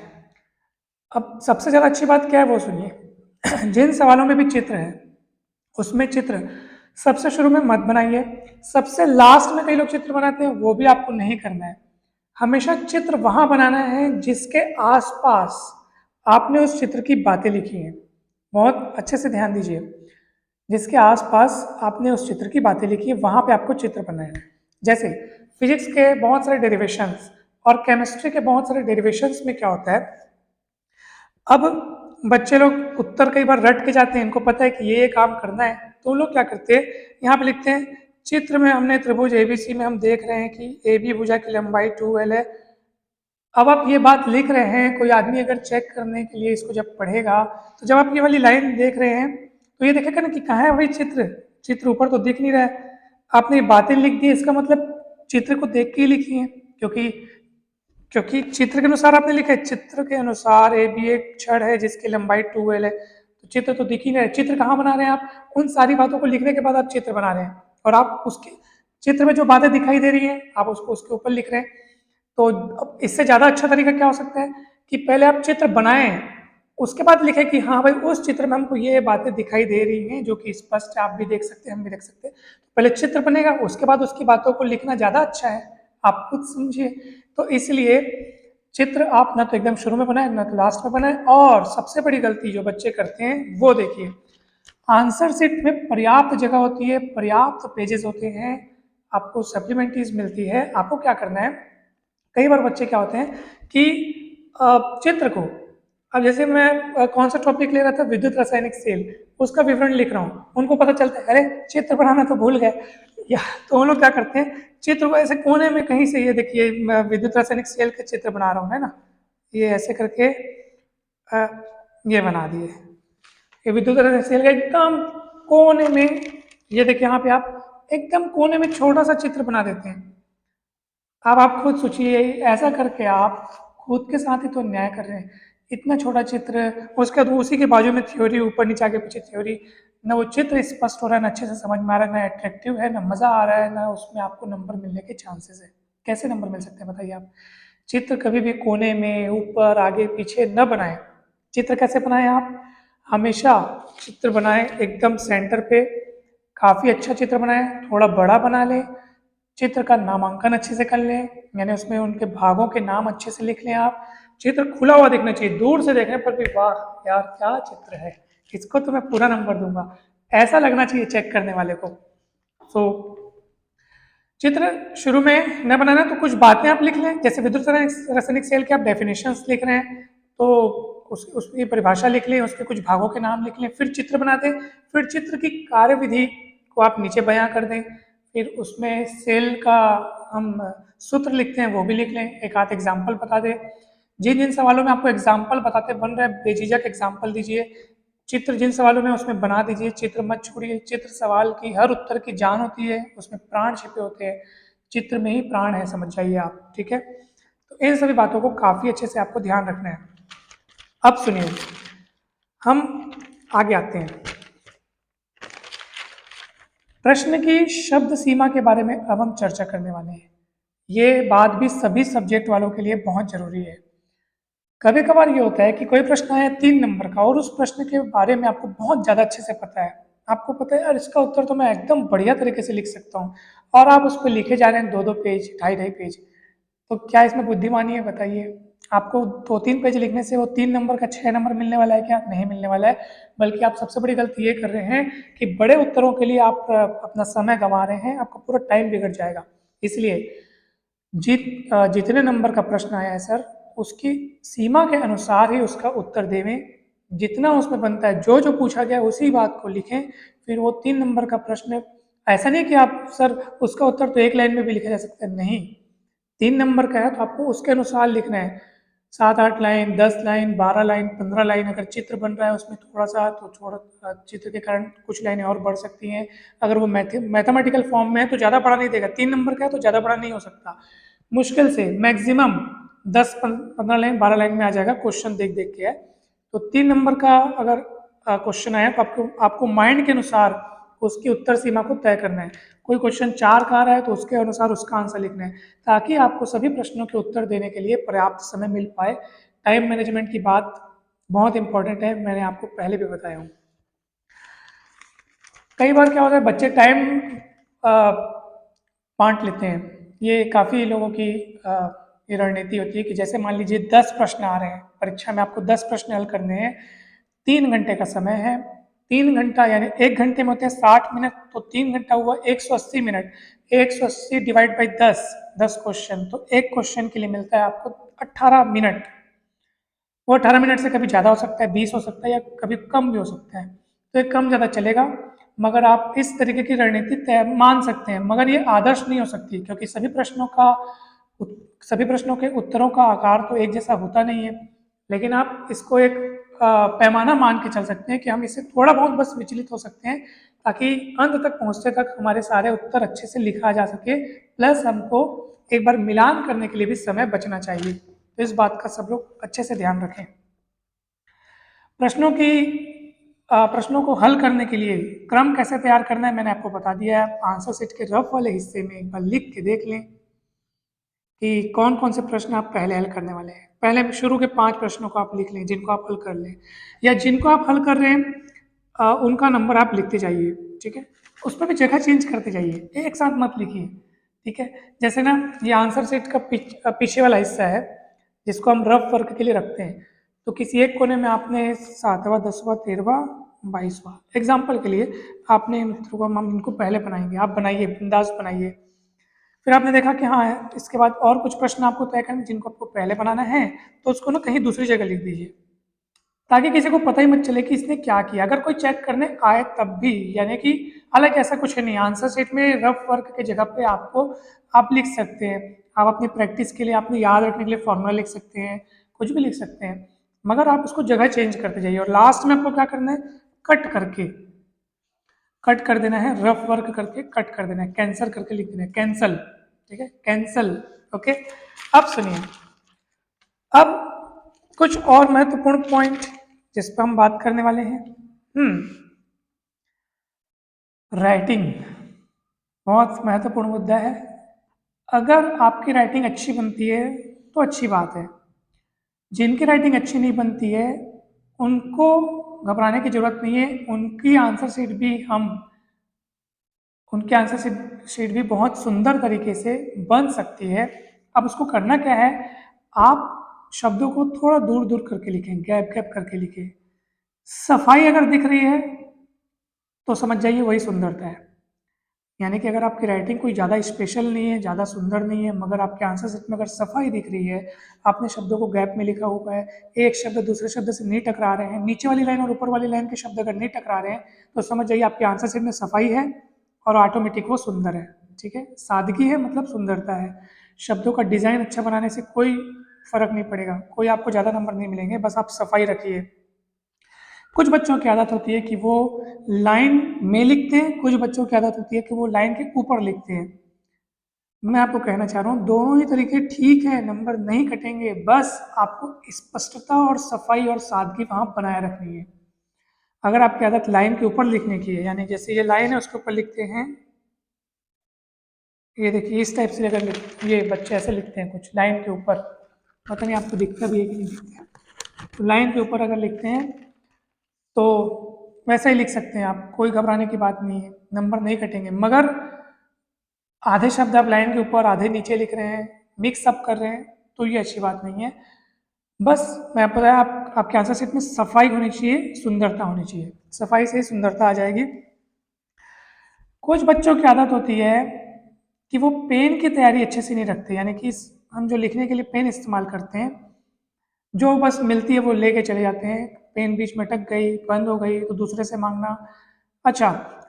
अब सबसे ज़्यादा अच्छी बात क्या है वो सुनिए। जिन सवालों में भी चित्र है उसमें चित्र सबसे शुरू में मत बनाइए, सबसे लास्ट में कई लोग चित्र बनाते हैं, वो भी आपको नहीं करना है। हमेशा चित्र वहां बनाना है जिसके आसपास आपने उस चित्र की बातें लिखी हैं। बहुत अच्छे से ध्यान दीजिए, जिसके आसपास आपने उस चित्र की बातें लिखी है वहां पे आपको चित्र बनाना है। जैसे फिजिक्स के बहुत सारे डेरिवेशंस और केमिस्ट्री के बहुत सारे डेरिवेशंस में क्या होता है, अब बच्चे लोग उत्तर कई बार रट के जाते हैं, इनको पता है कि ये काम करना है, तो लोग क्या करते हैं यहाँ पे लिखते हैं चित्र में हमने त्रिभुज एबीसी में हम देख रहे हैं कि AB भुजा की लंबाई 2L है। अब आप ये बात लिख रहे हैं, कोई आदमी अगर चेक करने के लिए इसको जब पढ़ेगा तो जब आप ये वाली लाइन देख रहे हैं तो ये देखेगा ना कि कहाँ है वही चित्र, चित्र ऊपर तो दिख नहीं रहा है। आपने बातें लिख दी, इसका मतलब चित्र को देख के ही लिखी है, क्योंकि क्योंकि चित्र के अनुसार आपने लिखा है। चित्र के अनुसार ए भी एक छड़ है जिसकी लंबाई 2L है, तो चित्र तो दिख ही नहीं रहा है। चित्र कहाँ बना रहे हैं आप? उन सारी बातों को लिखने के बाद आप चित्र बना रहे हैं, और आप उसके चित्र में जो बातें दिखाई दे रही हैं आप उसको उसके ऊपर लिख रहे हैं। तो अब इससे ज़्यादा अच्छा तरीका क्या हो सकता है कि पहले आप चित्र बनाएं, उसके बाद लिखें कि हाँ भाई उस चित्र में हमको ये बातें दिखाई दे रही हैं जो कि स्पष्ट है, आप भी देख सकते हैं, हम भी देख सकते हैं। पहले चित्र बनेगा, उसके बाद उसकी बातों को लिखना ज़्यादा अच्छा है, आप खुद समझिए। तो इसलिए चित्र आप ना तो एकदम शुरू में बनाए ना तो लास्ट में बनाए। और सबसे बड़ी गलती जो बच्चे करते हैं वो देखिए, आंसर शीट में पर्याप्त जगह होती है, पर्याप्त पेजेस होते हैं, आपको सप्लीमेंट्रीज मिलती है। आपको क्या करना है, कई बार बच्चे क्या होते हैं कि चित्र को, अब जैसे मैं कौन सा टॉपिक ले रहा था, विद्युत रासायनिक सेल, उसका विवरण लिख रहा हूँ, उनको पता चलता है अरे चित्र बनाना तो भूल गए, या तो वो लोग क्या करते हैं, चित्र को ऐसे कोने में कहीं से, ये देखिए मैं विद्युत रासायनिक सेल के चित्र बना रहा हूँ, है ना, ये ऐसे करके ये बना दिए, ये विद्युत रासायनिक सेल का एकदम कोने में, ये देखिए यहाँ पे आप एकदम कोने में छोटा सा चित्र बना देते हैं। अब आप खुद सोचिए, ऐसा करके आप खुद के साथ ही तो अन्याय कर रहे हैं। इतना छोटा चित्र, उसके बाद उसी के बाजू में थ्योरी, ऊपर नीचे आगे पीछे थ्योरी, ना वो चित्र स्पष्ट हो रहा है, ना अच्छे से समझ में आ रहा है, ना अट्रैक्टिव है, ना मज़ा आ रहा है, ना उसमें आपको नंबर मिलने के चांसेस है। कैसे नंबर मिल सकते हैं बताइए आप? चित्र कभी भी कोने में, ऊपर, आगे पीछे न बनाएं। चित्र कैसे बनाएं आप? हमेशा चित्र बनाएं एकदम सेंटर पे, काफ़ी अच्छा चित्र बनाएं, थोड़ा बड़ा बना लें, चित्र का नामांकन अच्छे से कर लें, यानी उसमें उनके भागों के नाम अच्छे से लिख लें आप। चित्र खुला हुआ दिखना चाहिए, दूर से देखने पर भी वाह यार क्या चित्र है, इसको तो मैं पूरा नंबर दूंगा, ऐसा लगना चाहिए चेक करने वाले को। सो चित्र शुरू में न बनाना तो कुछ बातें आप लिख लें, जैसे विद्युत रासायनिक सेल के आप डेफिनेशंस लिख रहे हैं तो उसकी परिभाषा लिख लें, उसके कुछ भागों के नाम लिख लें, फिर चित्र बना दें, फिर चित्र की कार्यविधि को आप नीचे बयां कर दें, फिर उसमें सेल का हम सूत्र लिखते हैं वो भी लिख लें, एक आध एग्जाम्पल बता दें। जिन जिन सवालों में आपको एग्जाम्पल बताते बन रहे हैं बेझिझक एग्जाम्पल दीजिए, चित्र जिन सवालों में उसमें बना दीजिए, चित्र मत छोड़िए। चित्र सवाल की हर उत्तर की जान होती है, उसमें प्राण छिपे होते हैं, चित्र में ही प्राण है, समझ जाइए आप, ठीक है। तो इन सभी बातों को काफ़ी अच्छे से आपको ध्यान रखना है। अब सुनिए, हम आगे आते हैं, प्रश्न की शब्द सीमा के बारे में अब हम चर्चा करने वाले हैं। ये बात भी सभी सब्जेक्ट वालों के लिए बहुत जरूरी है। कभी कभार ये होता है कि कोई प्रश्न आया 3 नंबर का और उस प्रश्न के बारे में आपको बहुत ज़्यादा अच्छे से पता है, आपको पता है यार इसका उत्तर तो मैं एकदम बढ़िया तरीके से लिख सकता हूँ, और आप उस पर लिखे जा रहे हैं 2-2 पेज, 2.5-2.5 पेज, तो क्या इसमें बुद्धिमानी है बताइए? आपको 2-3 पेज लिखने से वो 3 नंबर का 6 नंबर मिलने वाला है क्या? नहीं मिलने वाला है, बल्कि आप सबसे बड़ी गलती ये कर रहे हैं कि बड़े उत्तरों के लिए आप अपना समय गंवा रहे हैं, आपका पूरा टाइम बिगड़ जाएगा। इसलिए जितने नंबर का प्रश्न आया है सर, उसकी सीमा के अनुसार ही उसका उत्तर देवें, जितना उसमें बनता है, जो जो पूछा गया उसी बात को लिखें। फिर वो 3 नंबर का प्रश्न, ऐसा नहीं कि आप सर उसका उत्तर तो 1 लाइन में भी लिखा जा सकता है, नहीं, 3 नंबर का है तो आपको उसके अनुसार लिखना है। 7-8 लाइन, 10 लाइन, 12 लाइन, 15 लाइन, अगर चित्र बन रहा है उसमें थोड़ा सा तो थोड़ा चित्र के कारण कुछ लाइनें और बढ़ सकती हैं। अगर वो मैथमेटिकल फॉर्म में है तो ज़्यादा बड़ा नहीं देगा, 3 नंबर का है तो ज़्यादा बड़ा नहीं हो सकता, मुश्किल से मैक्सिमम 10-15 लाइन, 12 लाइन में आ जाएगा, क्वेश्चन देख देख के है। तो 3 नंबर का अगर क्वेश्चन आया तो आपको माइंड के अनुसार उसकी उत्तर सीमा को तय करना है। कोई क्वेश्चन 4 का आ रहा है तो उसके अनुसार उसका आंसर लिखना है, ताकि आपको सभी प्रश्नों के उत्तर देने के लिए पर्याप्त समय मिल पाए। टाइम मैनेजमेंट की बात बहुत इंपॉर्टेंट है, मैंने आपको पहले भी बताया हूँ। कई बार क्या होता है, बच्चे टाइम बांट लेते हैं, ये काफ़ी लोगों की ये रणनीति होती है कि जैसे मान लीजिए 10 प्रश्न आ रहे हैं परीक्षा में, आपको 10 प्रश्न हल करने हैं, 3 घंटे का समय है, 3 घंटा यानी 1 घंटे में होते हैं 60 मिनट, तो 3 घंटा हुआ 180 मिनट, 180 डिवाइड बाई 10 क्वेश्चन, तो एक क्वेश्चन के लिए मिलता है आपको 18 मिनट। वो 18 मिनट से कभी ज़्यादा हो सकता है, 20 हो सकता है, या कभी कम भी हो सकता है, तो ये कम ज़्यादा चलेगा। मगर आप इस तरीके की रणनीति तय मान सकते हैं, मगर ये आदर्श नहीं हो सकती, क्योंकि सभी प्रश्नों के उत्तरों का आकार तो एक जैसा होता नहीं है। लेकिन आप इसको एक पैमाना मान के चल सकते हैं कि हम इससे थोड़ा बहुत बस विचलित हो सकते हैं, ताकि अंत तक पहुंचते तक हमारे सारे उत्तर अच्छे से लिखा जा सके, प्लस हमको एक बार मिलान करने के लिए भी समय बचना चाहिए। तो इस बात का सब लोग अच्छे से ध्यान रखें। प्रश्नों को हल करने के लिए क्रम कैसे तैयार करना है मैंने आपको बता दिया है। आंसर शीट के रफ वाले हिस्से में एक बार लिख के देख लें कि कौन कौन से प्रश्न आप पहले हल करने वाले हैं। पहले शुरू के 5 प्रश्नों को आप लिख लें जिनको आप हल कर लें, या जिनको आप हल कर रहे हैं उनका नंबर आप लिखते जाइए, ठीक है। उस पर भी जगह चेंज करते जाइए, एक साथ मत लिखिए, ठीक है। जैसे ना ये आंसर शीट का पीछे वाला हिस्सा है जिसको हम रफ वर्क के लिए रखते हैं, तो किसी एक कोने में आपने 7वां 10वां 13वां 22वां एग्जाम्पल के लिए आपने हम इनको पहले बनाएंगे, आप बनाइए, बिंदास बनाइए। फिर आपने देखा कि हाँ इसके बाद और कुछ प्रश्न आपको तय करने जिनको आपको पहले बनाना है, तो उसको ना कहीं दूसरी जगह लिख दीजिए ताकि किसी को पता ही मत चले कि इसने क्या किया। अगर कोई चेक करने आए तब भी, यानी कि हालांकि ऐसा कुछ नहीं, आंसर शीट में रफ वर्क की जगह पे आप लिख सकते हैं, आप अपनी प्रैक्टिस के लिए, अपने याद रखने के लिए फॉर्मूला लिख सकते हैं, कुछ भी लिख सकते हैं, मगर आप उसको जगह चेंज करते जाइए। और लास्ट में आपको क्या करना है, कट कर देना है, रफ वर्क करके कट कर देना है, कैंसल करके लिख देना है, कैंसल, ठीक है, कैंसल। ओके, अब सुनिए, अब कुछ और महत्वपूर्ण पॉइंट जिस पर हम बात करने वाले हैं। राइटिंग बहुत महत्वपूर्ण मुद्दा है। अगर आपकी राइटिंग अच्छी बनती है तो अच्छी बात है, जिनकी राइटिंग अच्छी नहीं बनती है उनको घबराने की जरूरत नहीं है, उनकी आंसर शीट भी बहुत सुंदर तरीके से बन सकती है। अब उसको करना क्या है, आप शब्दों को थोड़ा दूर दूर करके लिखें, गैप गैप करके लिखें। सफाई अगर दिख रही है तो समझ जाइए वही सुंदरता है। यानी कि अगर आपकी राइटिंग कोई ज़्यादा स्पेशल नहीं है, ज़्यादा सुंदर नहीं है, मगर आपके आंसर शीट में अगर सफाई दिख रही है, आपने शब्दों को गैप में लिखा हुआ है, एक शब्द दूसरे शब्द से नहीं टकरा रहे हैं, नीचे वाली लाइन और ऊपर वाली लाइन के शब्द अगर नहीं टकरा रहे हैं, तो समझ जाइए आपके आंसर शीट में सफाई है और ऑटोमेटिक वो सुंदर है, ठीक है। सादगी है मतलब सुंदरता है। शब्दों का डिज़ाइन अच्छा बनाने से कोई फर्क नहीं पड़ेगा, कोई आपको ज़्यादा नंबर नहीं मिलेंगे, बस आप सफाई रखिए। कुछ बच्चों की आदत होती है कि वो लाइन में लिखते हैं, कुछ बच्चों की आदत होती है कि वो लाइन के ऊपर लिखते हैं। मैं आपको कहना चाह रहा हूँ दोनों ही तरीके ठीक है, नंबर नहीं कटेंगे, बस आपको स्पष्टता और सफाई और सादगी वहाँ बनाए रखनी है। अगर आपकी आदत लाइन के ऊपर लिखने की है, यानी जैसे ये लाइन है उसके ऊपर लिखते हैं, ये देखिए इस टाइप से अगर ये बच्चे ऐसे लिखते हैं कुछ लाइन के ऊपर, पता नहीं आपको दिखता भी है कि नहीं दिखता, तो लाइन के ऊपर अगर लिखते हैं तो वैसा ही लिख सकते हैं आप, कोई घबराने की बात नहीं है, नंबर नहीं कटेंगे। मगर आधे शब्द आप लाइन के ऊपर आधे नीचे लिख रहे हैं, मिक्स अप कर रहे हैं, तो ये अच्छी बात नहीं है। बस मैं आपको बताया, आपके आंसर शीट में सफाई होनी चाहिए, सुंदरता होनी चाहिए, सफाई से ही सुंदरता आ जाएगी। कुछ बच्चों की आदत होती है कि वो पेन की तैयारी अच्छे से नहीं रखते, यानी कि हम जो लिखने के लिए पेन इस्तेमाल करते हैं, जो बस मिलती है वो लेके चले जाते हैं, पेन बीच में अटक गई, बंद हो गई तो दूसरे से मांगना। अच्छा,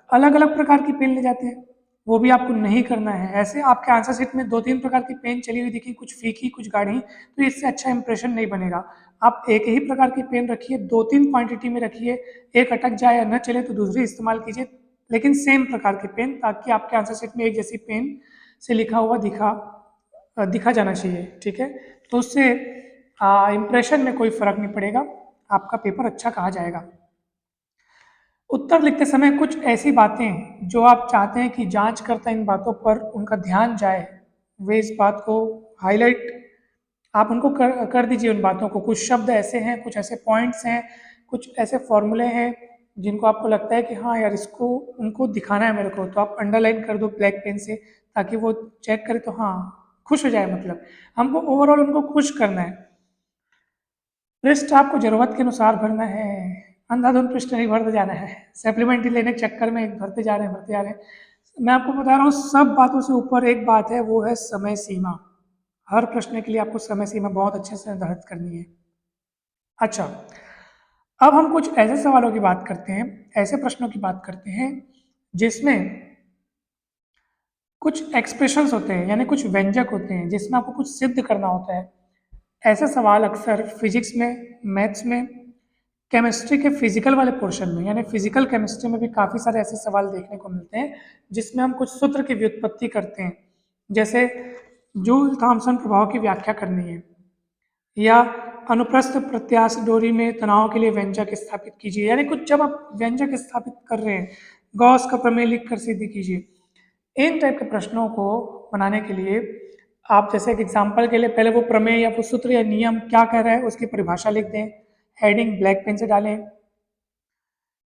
अलग अलग प्रकार की पेन ले जाते हैं, वो भी आपको नहीं करना है। ऐसे आपके आंसर शीट में 2-3 प्रकार की पेन चली हुई दिखी, कुछ फीकी कुछ गाढ़ी, तो इससे अच्छा इंप्रेशन नहीं बनेगा। आप एक ही प्रकार की पेन रखिए, 2-3 क्वांटिटी में रखिए, एक अटक जाए या न चले तो दूसरी इस्तेमाल कीजिए, लेकिन सेम प्रकार की पेन, ताकि आपके आंसर शीट में एक जैसी पेन से लिखा हुआ दिखा जाना चाहिए, ठीक है। तो उससे इम्प्रेशन में कोई फर्क नहीं पड़ेगा, आपका पेपर अच्छा कहा जाएगा। उत्तर लिखते समय कुछ ऐसी बातें जो आप चाहते हैं कि जांचकर्ता इन बातों पर उनका ध्यान जाए, वे इस बात को हाईलाइट आप उनको कर दीजिए उन बातों को। कुछ शब्द ऐसे हैं, कुछ ऐसे पॉइंट्स हैं, कुछ ऐसे फॉर्मूले हैं जिनको आपको लगता है कि हाँ यार इसको उनको दिखाना है मेरे को, तो आप अंडरलाइन कर दो ब्लैक पेन से, ताकि वो चेक करे तो हाँ खुश हो जाए। मतलब हमको ओवरऑल उनको खुश करना है। पृष्ठ आपको जरूरत के अनुसार भरना है, अंधाधुंध पृष्ठ नहीं भरते जाना है, सप्लीमेंट्री लेने के चक्कर में भरते जा रहे हैं। मैं आपको बता रहा हूँ सब बातों से ऊपर एक बात है, वो है समय सीमा। हर प्रश्न के लिए आपको समय सीमा बहुत अच्छे से निर्धारित करनी है। अच्छा, अब हम कुछ ऐसे सवालों की बात करते हैं, ऐसे प्रश्नों की बात करते हैं जिसमें कुछ एक्सप्रेशंस होते हैं, यानी कुछ व्यंजक होते हैं जिसमें आपको कुछ सिद्ध करना होता है। ऐसे सवाल अक्सर फिजिक्स में, मैथ्स में, केमिस्ट्री के फिजिकल वाले पोर्शन में, यानी फिजिकल केमिस्ट्री में भी काफ़ी सारे ऐसे सवाल देखने को मिलते हैं जिसमें हम कुछ सूत्र की व्युत्पत्ति करते हैं, जैसे जूल थॉमसन प्रभाव की व्याख्या करनी है, या अनुप्रस्थ प्रत्यास्थ डोरी में तनाव के लिए व्यंजक स्थापित कीजिए। यानी कुछ जब आप व्यंजक स्थापित कर रहे हैं, गॉस का प्रमेय लिख कर सिद्ध कीजिए। इन टाइप के प्रश्नों को बनाने के लिए आप जैसे एक एग्जाम्पल के लिए पहले वो प्रमेय या वो सूत्र या नियम क्या कह रहा है उसकी परिभाषा लिख दें, हेडिंग ब्लैक पेन से डालें,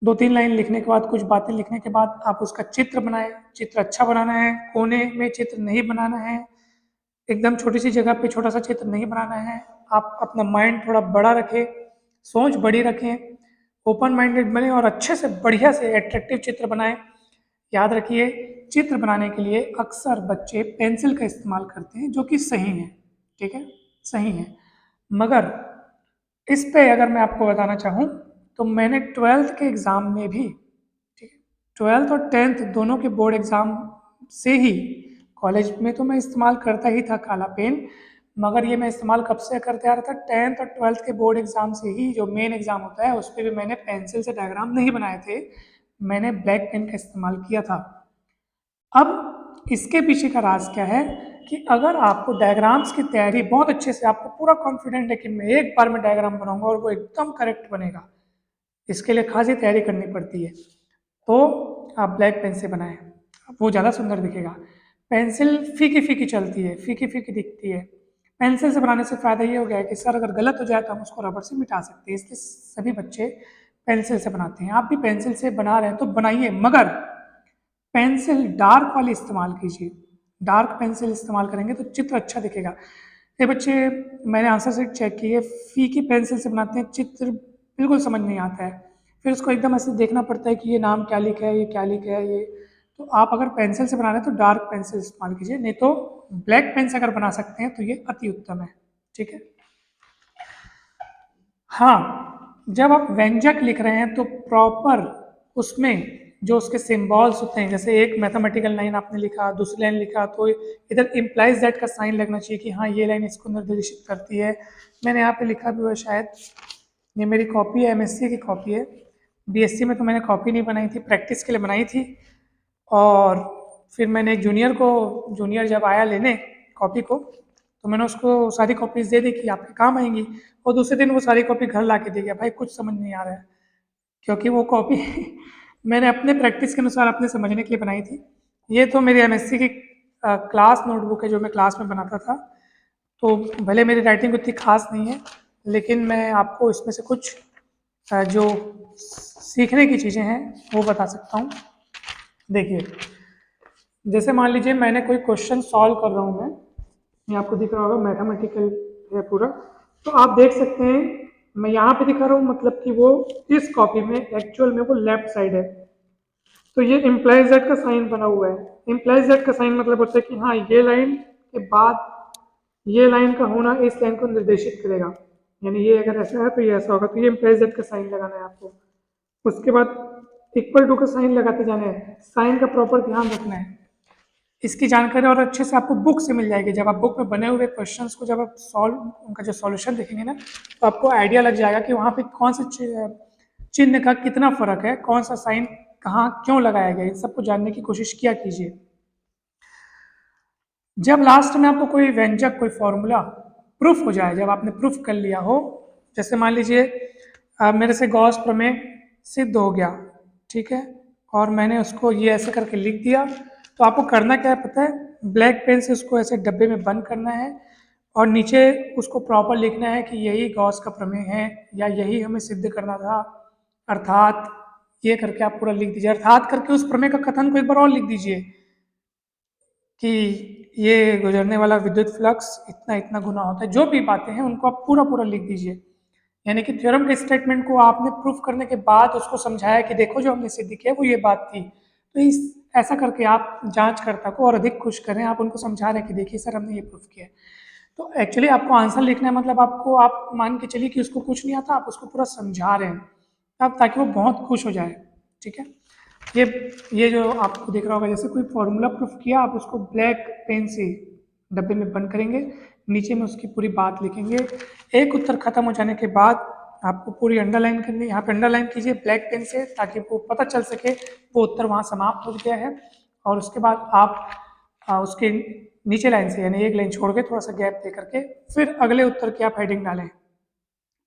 2-3 लाइन लिखने के बाद, कुछ बातें लिखने के बाद आप उसका चित्र बनाएं। चित्र अच्छा बनाना है, कोने में चित्र नहीं बनाना है, एकदम छोटी सी जगह पे छोटा सा चित्र नहीं बनाना है। आप अपना माइंड थोड़ा बड़ा रखें, सोच बड़ी रखें, ओपन माइंडेड बने और अच्छे से बढ़िया से एट्रैक्टिव चित्र बनाएं। याद रखिए, चित्र बनाने के लिए अक्सर बच्चे पेंसिल का इस्तेमाल करते हैं, जो कि सही है, ठीक है, सही है। मगर इस पे अगर मैं आपको बताना चाहूँ तो मैंने 12th के एग्ज़ाम में भी, ठीक है, 12th और 10th दोनों के बोर्ड एग्ज़ाम से ही, कॉलेज में तो मैं इस्तेमाल करता ही था काला पेन, मगर ये मैं इस्तेमाल कब से करते आ रहा था, 10th और 12th के बोर्ड एग्ज़ाम से ही। जो मेन एग्ज़ाम होता है उस पर भी मैंने पेंसिल से डायग्राम नहीं बनाए थे, मैंने ब्लैक पेन का इस्तेमाल किया था। अब इसके पीछे का राज क्या है कि अगर आपको डायग्राम्स की तैयारी बहुत अच्छे से, आपको पूरा कॉन्फिडेंट है कि मैं एक बार में डायग्राम बनाऊंगा और वो एकदम करेक्ट बनेगा, इसके लिए खासी तैयारी करनी पड़ती है, तो आप ब्लैक पेन से बनाएं, वो ज़्यादा सुंदर दिखेगा। पेंसिल फीकी फीकी चलती है, फीकी फीकी दिखती है। पेंसिल से बनाने से फ़ायदा ये हो गया है कि सर अगर गलत हो जाए तो हम उसको रबड़ से मिटा सकते हैं, इसलिए सभी बच्चे पेंसिल से बनाते हैं। आप भी पेंसिल से बना रहे हैं तो बनाइए, मगर पेंसिल डार्क वाली इस्तेमाल कीजिए। डार्क पेंसिल इस्तेमाल करेंगे तो चित्र अच्छा दिखेगा। ये बच्चे, मैंने आंसर शीट चेक की है, फीकी पेंसिल से बनाते हैं, चित्र बिल्कुल समझ नहीं आता है, फिर उसको एकदम ऐसे देखना पड़ता है कि ये नाम क्या लिखा है, ये क्या लिखा है ये। तो आप अगर पेंसिल से बना रहे हैं तो डार्क पेंसिल इस्तेमाल कीजिए, नहीं तो ब्लैक पेन से अगर बना सकते हैं तो ये अति उत्तम है, ठीक है। हाँ, जब आप व्यंजक लिख रहे हैं तो प्रॉपर उसमें जो उसके सिंबल्स होते हैं, जैसे एक मैथमेटिकल लाइन आपने लिखा, दूसरी लाइन लिखा, तो इधर इम्प्लाइज दैट का साइन लगना चाहिए कि हाँ ये लाइन इसको निर्देशित करती है। मैंने यहाँ पे लिखा भी हुआ शायद, ये मेरी कॉपी है, एमएससी की कॉपी है। बीएससी में तो मैंने कॉपी नहीं बनाई थी, प्रैक्टिस के लिए बनाई थी, और फिर मैंने एक जूनियर जब आया लेने कॉपी को, तो मैंने उसको सारी कॉपीज दे दी कि आपके काम आएंगी, और दूसरे दिन वो सारी कॉपी घर ला के दे गया, भाई कुछ समझ नहीं आ रहा है, क्योंकि वो कॉपी मैंने अपने प्रैक्टिस के अनुसार अपने समझने के लिए बनाई थी। ये तो मेरी एमएससी की क्लास नोटबुक है जो मैं क्लास में बनाता था, तो भले मेरी राइटिंग उतनी खास नहीं है, लेकिन मैं आपको इसमें से कुछ जो सीखने की चीज़ें हैं वो बता सकता हूँ। देखिए, जैसे मान लीजिए मैंने कोई क्वेश्चन सॉल्व कर रहा हूँ, मैं, ये आपको दिख रहा होगा, मैथमेटिकल है पूरा, तो आप देख सकते हैं मैं यहाँ पे दिखा रहा हूँ, मतलब कि वो इस कॉपी में एक्चुअल में वो लेफ्ट साइड है, तो ये इम्प्लाइज दैट का साइन बना हुआ है। इम्प्लाइज दैट का साइन मतलब होता है कि हाँ ये लाइन के बाद ये लाइन का होना इस लाइन को निर्देशित करेगा, यानी ये अगर ऐसा है तो ये ऐसा होगा, तो ये इम्प्लाइज दैट का साइन लगाना है आपको। उसके बाद इक्वल टू का साइन लगाते जाना है, साइन का प्रॉपर ध्यान रखना है। इसकी जानकारी और अच्छे से आपको बुक से मिल जाएगी। जब आप बुक में बने हुए क्वेश्चंस को जब आप सॉल्व, उनका जो सॉल्यूशन देखेंगे ना, तो आपको आइडिया लग जाएगा कि वहाँ पे कौन से चिन्ह का कितना फर्क है, कौन सा साइन कहाँ क्यों लगाया गया, इन सबको जानने की कोशिश किया कीजिए। जब लास्ट में आपको कोई व्यंजक, कोई फॉर्मूला प्रूफ हो जाए, जब आपने प्रूफ कर लिया हो, जैसे मान लीजिए मेरे से गॉस प्रमेय सिद्ध हो गया, ठीक है, और मैंने उसको ये ऐसे करके लिख दिया, तो आपको करना क्या है पता है, ब्लैक पेन से उसको ऐसे डब्बे में बंद करना है और नीचे उसको प्रॉपर लिखना है कि यही गॉस का प्रमेय है या यही हमें सिद्ध करना था, अर्थात ये करके आप पूरा लिख दीजिए। अर्थात करके उस प्रमेय का कथन को एक बार और लिख दीजिए कि ये गुजरने वाला विद्युत फ्लक्स इतना इतना गुना होता है, जो भी बातें हैं उनको आप पूरा पूरा लिख दीजिए। यानी कि थ्योरम के स्टेटमेंट को आपने प्रूफ करने के बाद उसको समझाया कि देखो जो हमने सिद्ध किया वो ये बात थी, तो इस ऐसा करके आप जांचकर्ता को और अधिक खुश करें, आप उनको समझा रहे हैं कि देखिए सर हमने ये प्रूफ किया है। तो एक्चुअली आपको आंसर लिखना है, मतलब आपको, आप मान के चलिए कि उसको कुछ नहीं आता, आप उसको पूरा समझा रहे हैं अब, ताकि वो बहुत खुश हो जाए, ठीक है। ये जो आपको दिख रहा होगा, जैसे कोई फॉर्मूला प्रूफ किया, आप उसको ब्लैक पेन से डब्बे में बंद करेंगे, नीचे में उसकी पूरी बात लिखेंगे। एक उत्तर खत्म हो जाने के बाद आपको पूरी अंडरलाइन करनी है, यहाँ पे अंडरलाइन कीजिए ब्लैक पेन से ताकि वो पता चल सके वो उत्तर वहाँ समाप्त हो गया है। और उसके बाद आप उसके नीचे लाइन से यानी एक लाइन छोड़ के थोड़ा सा गैप दे करके फिर अगले उत्तर की आप हेडिंग डालें,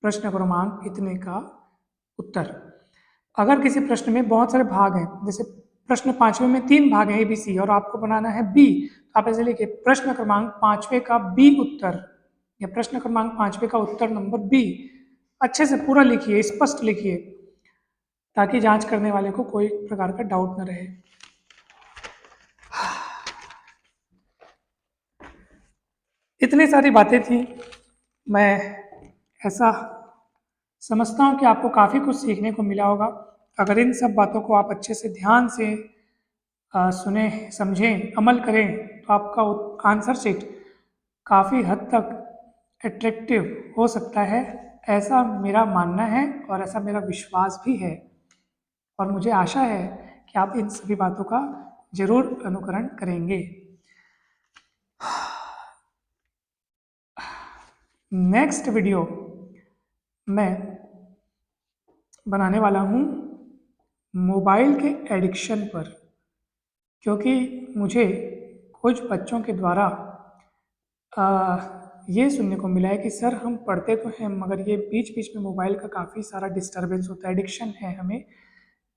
प्रश्न क्रमांक इतने का उत्तर। अगर किसी प्रश्न में बहुत सारे भाग हैं, जैसे प्रश्न 5वें में 3 भाग हैं ABC और आपको बनाना है B, तो आप ऐसे लिखिए प्रश्न क्रमांक 5वें का B उत्तर, या प्रश्न क्रमांक 5वें का उत्तर नंबर B। अच्छे से पूरा लिखिए, स्पष्ट लिखिए, ताकि जांच करने वाले को कोई प्रकार का डाउट न रहे। इतनी सारी बातें थी, मैं ऐसा समझता हूँ कि आपको काफ़ी कुछ सीखने को मिला होगा। अगर इन सब बातों को आप अच्छे से ध्यान से सुने, समझें, अमल करें तो आपका आंसर शीट काफ़ी हद तक एट्रैक्टिव हो सकता है, ऐसा मेरा मानना है और ऐसा मेरा विश्वास भी है। और मुझे आशा है कि आप इन सभी बातों का जरूर अनुकरण करेंगे। नेक्स्ट वीडियो मैं बनाने वाला हूँ मोबाइल के एडिक्शन पर, क्योंकि मुझे कुछ बच्चों के द्वारा ये सुनने को मिला है कि सर हम पढ़ते तो हैं मगर ये बीच बीच में मोबाइल का काफ़ी सारा डिस्टरबेंस होता है, एडिक्शन है, हमें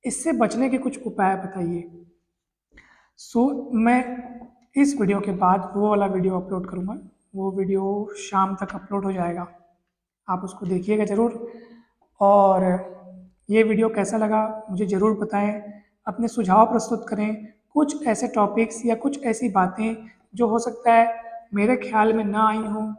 इससे बचने के कुछ उपाय बताइए। मैं इस वीडियो के बाद वो वाला वीडियो अपलोड करूँगा, वो वीडियो शाम तक अपलोड हो जाएगा, आप उसको देखिएगा ज़रूर। और ये वीडियो कैसा लगा मुझे ज़रूर बताएं, अपने सुझाव प्रस्तुत करें, कुछ ऐसे टॉपिक्स या कुछ ऐसी बातें जो हो सकता है मेरे ख्याल में ना आई हों,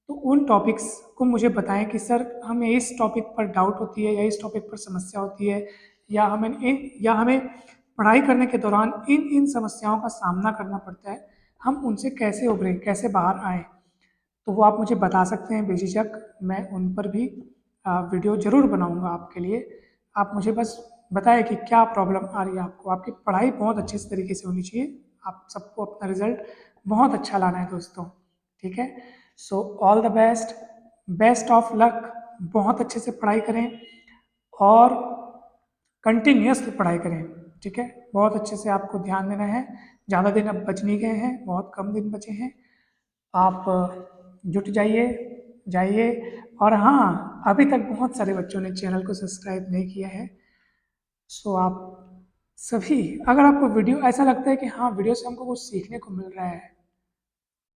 तो उन टॉपिक्स को मुझे बताएं कि सर हमें इस टॉपिक पर डाउट होती है या इस टॉपिक पर समस्या होती है, या हमें पढ़ाई करने के दौरान इन इन समस्याओं का सामना करना पड़ता है, हम उनसे कैसे उभरें, कैसे बाहर आएँ, तो वो आप मुझे बता सकते हैं बेझिझक। मैं उन पर भी वीडियो ज़रूर बनाऊंगा आपके लिए। आप मुझे बस बताएं कि क्या प्रॉब्लम आ रही है आपको। आपकी पढ़ाई बहुत अच्छे से तरीके से होनी चाहिए, आप सबको अपना रिजल्ट बहुत अच्छा लाना है दोस्तों, ठीक है। So all the best, best of luck, बहुत अच्छे से पढ़ाई करें और कंटिन्यूसली पढ़ाई करें, ठीक है। बहुत अच्छे से आपको ध्यान देना है, ज़्यादा दिन अब बच नहीं गए हैं, बहुत कम दिन बचे हैं, आप जुट जाइए जाइए। और हाँ, अभी तक बहुत सारे बच्चों ने चैनल को सब्सक्राइब नहीं किया है, सो आप सभी, अगर आपको वीडियो ऐसा लगता है कि हाँ वीडियो से हमको कुछ सीखने को मिल रहा है,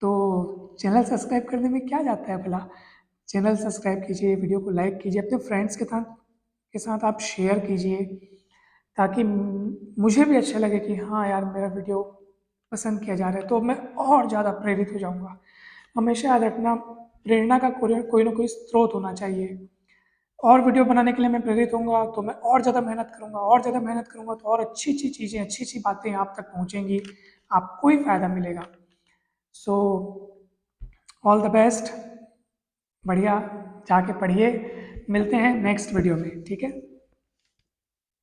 तो चैनल सब्सक्राइब करने में क्या जाता है भला। चैनल सब्सक्राइब कीजिए, वीडियो को लाइक कीजिए, अपने फ्रेंड्स के साथ आप शेयर कीजिए, ताकि मुझे भी अच्छा लगे कि हाँ यार मेरा वीडियो पसंद किया जा रहा है, तो मैं और ज़्यादा प्रेरित हो जाऊँगा। हमेशा याद रखना, प्रेरणा का कोई ना कोई स्रोत होना चाहिए, और वीडियो बनाने के लिए मैं प्रेरित होऊंगा तो मैं और ज़्यादा मेहनत करूँगा, और ज़्यादा मेहनत करूँगा तो और अच्छी अच्छी चीज़ें, अच्छी अच्छी बातें आप तक पहुँचेंगी, आपको ही फ़ायदा मिलेगा। सो ऑल द बेस्ट, बढ़िया जाके पढ़िए, मिलते हैं नेक्स्ट वीडियो में, ठीक है।